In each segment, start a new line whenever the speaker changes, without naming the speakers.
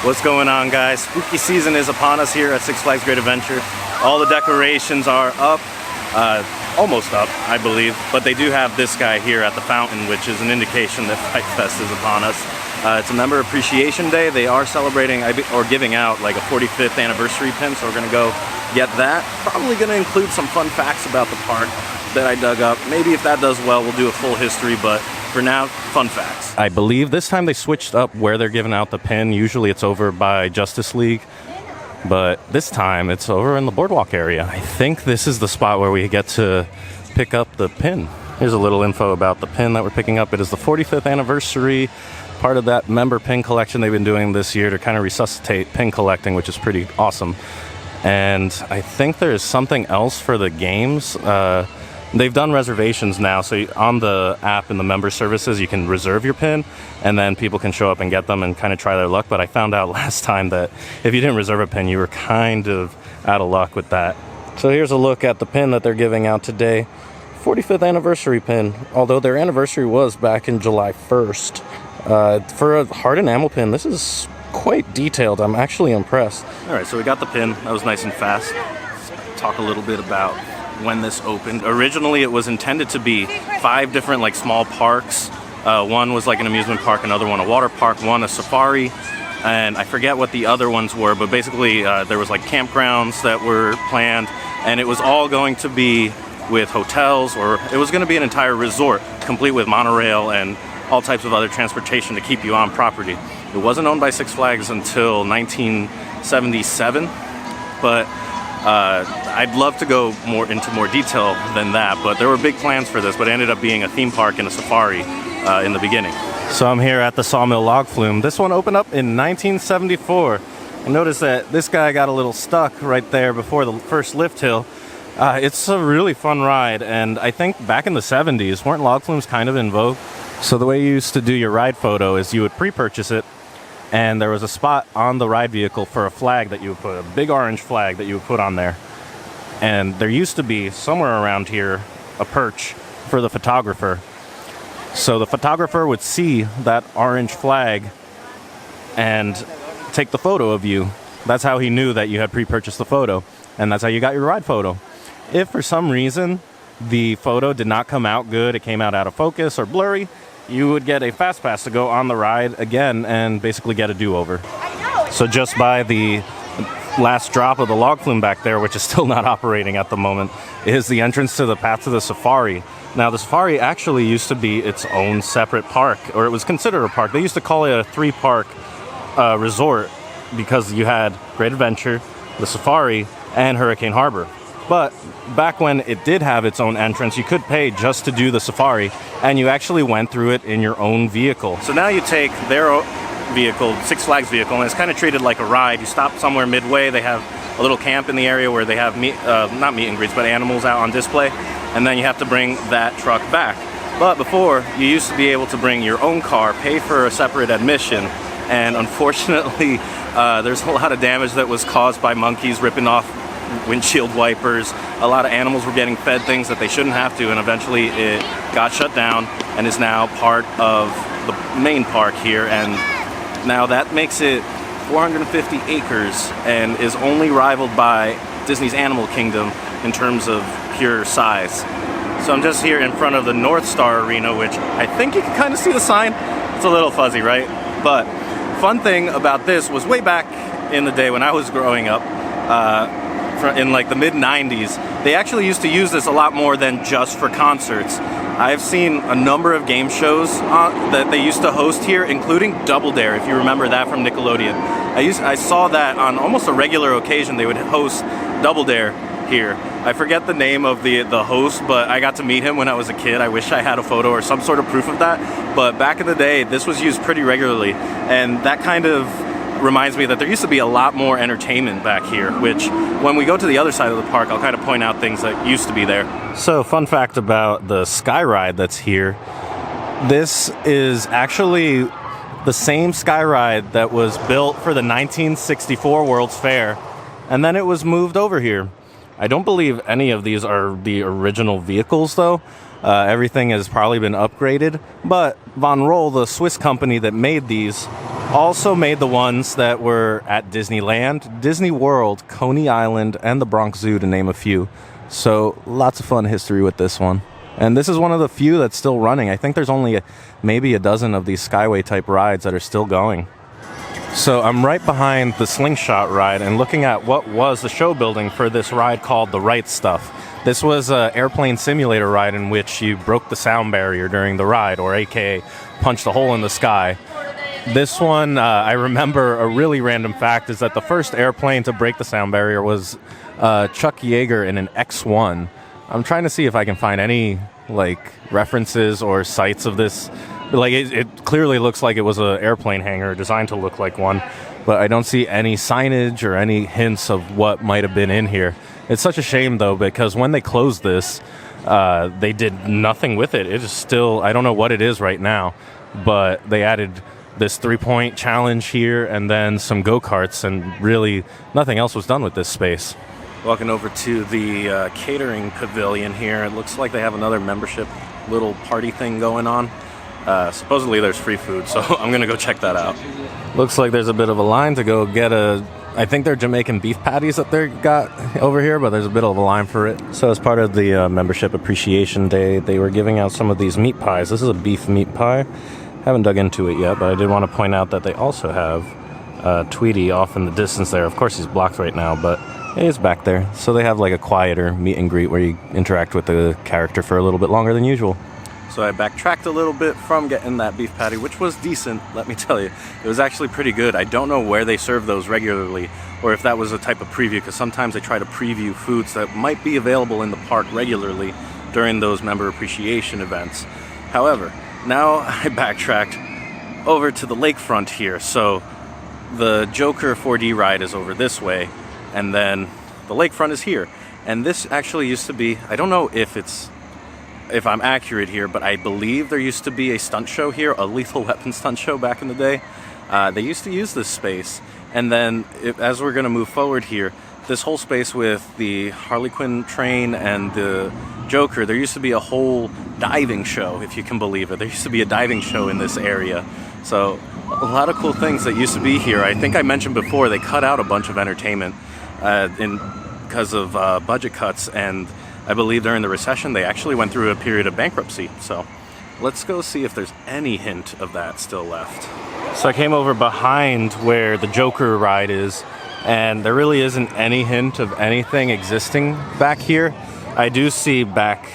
What's going on, guys? Spooky season is upon us here at Six Flags Great Adventure. All the decorations are up, almost up, I believe, but they do have this guy here at the fountain, which is an indication that Fright Fest is upon us. It's a Member Appreciation Day. They are celebrating or giving out like a 45th anniversary pin, so we're gonna go get that. Probably gonna include some fun facts about the park that I dug up. Maybe if that does well, we'll do a full history, but for now, fun facts. I believe this time they switched up where they're giving out the pin. Usually it's over by Justice League, but this time it's over in the boardwalk area. I think this is the spot where we get to pick up the pin. Here's a little info about the pin that we're picking up. It is the 45th anniversary, part of that member pin collection they've been doing this year to kind of resuscitate pin collecting, which is pretty awesome. And I think there is something else for the games. They've done reservations now, so on the app and the member services, you can reserve your pin, and then people can show up and get them and kind of try their luck. But I found out last time that if you didn't reserve a pin, you were kind of out of luck with that. So here's a look at the pin that they're giving out today. 45th anniversary pin, although their anniversary was back in July 1st. For a hard enamel pin, this is quite detailed. I'm actually impressed. All right, so we got the pin. That was nice and fast. Let's talk a little bit about when this opened. Originally it was intended to be 5 different like small parks. One was like an amusement park, another one a water park, one a safari, and I forget what the other ones were, but basically there was like campgrounds that were planned, and it was all going to be with hotels, or it was going to be an entire resort complete with monorail and all types of other transportation to keep you on property. It wasn't owned by Six Flags until 1977, but I'd love to go into more detail than that, but there were big plans for this, but it ended up being a theme park and a safari in the beginning. So I'm here at the Sawmill Log Flume. This one opened up in 1974. I noticed that this guy got a little stuck right there before the first lift hill. It's a really fun ride, and I think back in the 70s, weren't log flumes kind of in vogue? So the way you used to do your ride photo is you would pre-purchase it, and there was a spot on the ride vehicle for a flag that you would put, a big orange flag that you would put on there. And there used to be, somewhere around here, a perch for the photographer. So the photographer would see that orange flag and take the photo of you. That's how he knew that you had pre-purchased the photo, and that's how you got your ride photo. If for some reason the photo did not come out good, it came out of focus or blurry, you would get a fast pass to go on the ride again and basically get a do-over. So just by the last drop of the log flume back there, which is still not operating at the moment, is the entrance to the path to the safari. Now the safari actually used to be its own separate park, or it was considered a park. They used to call it a 3-park resort because you had Great Adventure, the safari, and Hurricane Harbor. But back when it did have its own entrance, you could pay just to do the safari, and you actually went through it in your own vehicle. So now you take their vehicle, Six Flags vehicle, and it's kind of treated like a ride. You stop somewhere midway. They have a little camp in the area where they have not meet and greets, but animals out on display, and then you have to bring that truck back. But before, you used to be able to bring your own car, pay for a separate admission, and unfortunately, there's a lot of damage that was caused by monkeys ripping off windshield wipers. A lot of animals were getting fed things that they shouldn't have to, and eventually it got shut down and is now part of the main park here. And now that makes it 450 acres and is only rivaled by Disney's Animal Kingdom in terms of pure size. So I'm just here in front of the Northstar Arena, which I think you can kind of see the sign. It's a little fuzzy, right? But fun thing about this was way back in the day when I was growing up, in like the mid-90s, they actually used to use this a lot more than just for concerts. I've seen a number of game shows that they used to host here, including Double Dare, if you remember that from Nickelodeon. I saw that on almost a regular occasion. They would host Double Dare here. I forget the name of the host, but I got to meet him when I was a kid. I wish I had a photo or some sort of proof of that. But back in the day, this was used pretty regularly, and that kind of reminds me that there used to be a lot more entertainment back here, which when we go to the other side of the park, I'll kind of point out things that used to be there. So fun fact about the Sky Ride that's here, this is actually the same Sky Ride that was built for the 1964 World's Fair, and then it was moved over here. I don't believe any of these are the original vehicles though. Everything has probably been upgraded, but Von Roll, the Swiss company that made these, Also made the ones that were at Disneyland, Disney World, Coney Island, and the Bronx Zoo, to name a few. So lots of fun history with this one. And this is one of the few that's still running. I think there's only maybe a dozen of these Skyway type rides that are still going. So I'm right behind the Slingshot ride and looking at what was the show building for this ride called The Right Stuff. This was an airplane simulator ride in which you broke the sound barrier during the ride, or aka punched a hole in the sky. This one, I remember a really random fact is that the first airplane to break the sound barrier was Chuck Yeager in an X-1. I'm trying to see if I can find any references or sites of this. It clearly looks like it was an airplane hangar designed to look like one, but I don't see any signage or any hints of what might have been in here. It's such a shame though, because when they closed this, they did nothing with it. It is still, I don't know what it is right now, but they added this 3-point challenge here and then some go-karts, and really nothing else was done with this space. Walking over to the catering pavilion here, it looks like they have another membership little party thing going on. Supposedly there's free food, so I'm gonna go check that out. Looks like there's a bit of a line to go get I think they're Jamaican beef patties that they got over here, but there's a bit of a line for it. So as part of the membership appreciation day, they were giving out some of these meat pies. This is a beef meat pie. Haven't dug into it yet, but I did want to point out that they also have Tweety off in the distance there. Of course he's blocked right now, but he is back there. So they have a quieter meet and greet where you interact with the character for a little bit longer than usual. So I backtracked a little bit from getting that beef patty, which was decent, let me tell you. It was actually pretty good. I don't know where they serve those regularly, or if that was a type of preview, because sometimes they try to preview foods that might be available in the park regularly during those member appreciation events. However, now I backtracked over to the lakefront here. So the Joker 4D ride is over this way, and then the lakefront is here. And this actually used to be, I don't know if I'm accurate here, but I believe there used to be a stunt show here, a Lethal Weapon stunt show back in the day. They used to use this space, and then as we're going to move forward here, this whole space with the Harley Quinn train and the Joker, there used to be a whole diving show, if you can believe it. There used to be a diving show in this area. So a lot of cool things that used to be here. I think I mentioned before, they cut out a bunch of entertainment because of budget cuts, and I believe during the recession they actually went through a period of bankruptcy. So let's go see if there's any hint of that still left. So I came over behind where the Joker ride is, and there really isn't any hint of anything existing back here. I do see back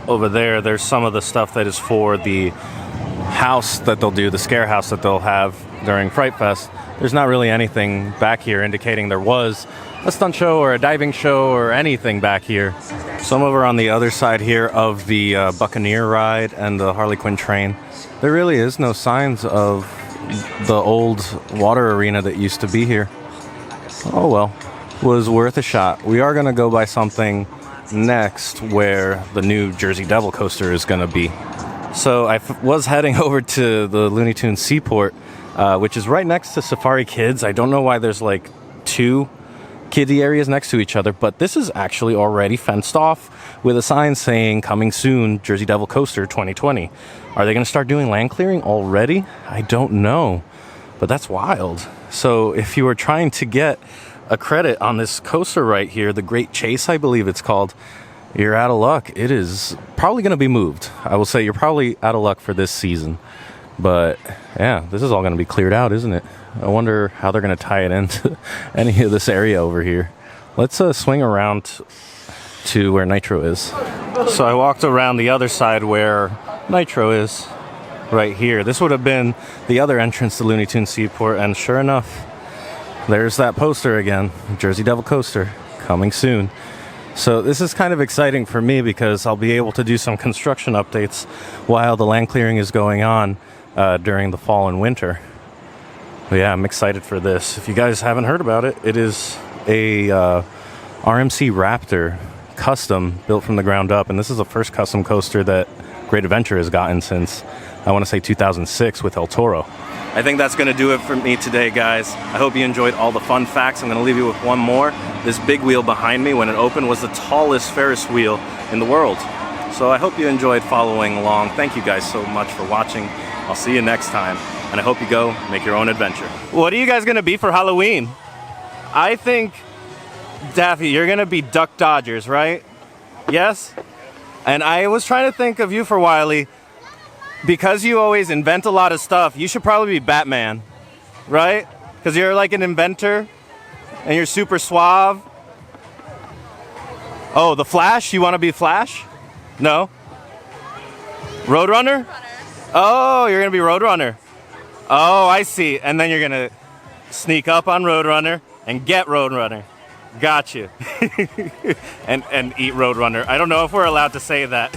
over there's some of the stuff that is for the house that they'll do, the scare house that they'll have during Fright Fest. There's not really anything back here indicating there was a stunt show or a diving show or anything back here. So I'm over on the other side here of the Buccaneer ride and the Harley Quinn train. There really is no signs of the old water arena that used to be here. Oh well, was worth a shot. We are going to go by something next where the new Jersey Devil coaster is going to be. So I was heading over to the Looney Tunes Seaport, which is right next to Safari Kids. I don't know why there's two kiddie areas next to each other, but this is actually already fenced off with a sign saying coming soon, Jersey Devil Coaster 2020. Are they going to start doing land clearing already? I don't know, but that's wild. So if you were trying to get a credit on this coaster right here, the Great Chase, I believe it's called, you're out of luck. It is probably going to be moved. I will say you're probably out of luck for this season. But yeah, this is all going to be cleared out, isn't it? I wonder how they're going to tie it into any of this area over here. Let's swing around to where Nitro is. So I walked around the other side where Nitro is, right here. This would have been the other entrance to Looney Tunes Seaport, and sure enough, there's that poster again, Jersey Devil Coaster, coming soon. So this is kind of exciting for me because I'll be able to do some construction updates while the land clearing is going on during the fall and winter. But yeah, I'm excited for this. If you guys haven't heard about it, it is a RMC Raptor custom built from the ground up, and this is the first custom coaster that Great Adventure has gotten since, I want to say 2006 with El Toro. I think that's going to do it for me today, guys. I hope you enjoyed all the fun facts. I'm going to leave you with one more. This big wheel behind me, when it opened, was the tallest Ferris wheel in the world. So I hope you enjoyed following along. Thank you guys so much for watching. I'll see you next time. and I hope you go make your own adventure. What are you guys gonna be for Halloween? I think, Daffy, you're gonna be Duck Dodgers, right? Yes? And I was trying to think of you for Wiley. Because you always invent a lot of stuff, you should probably be Batman, right? Because you're like an inventor, and you're super suave. Oh, the Flash? You want to be Flash? No? Roadrunner? Oh, you're going to be Roadrunner. Oh, I see. And then you're going to sneak up on Roadrunner and get Roadrunner. Got you. and eat Roadrunner. I don't know if we're allowed to say that.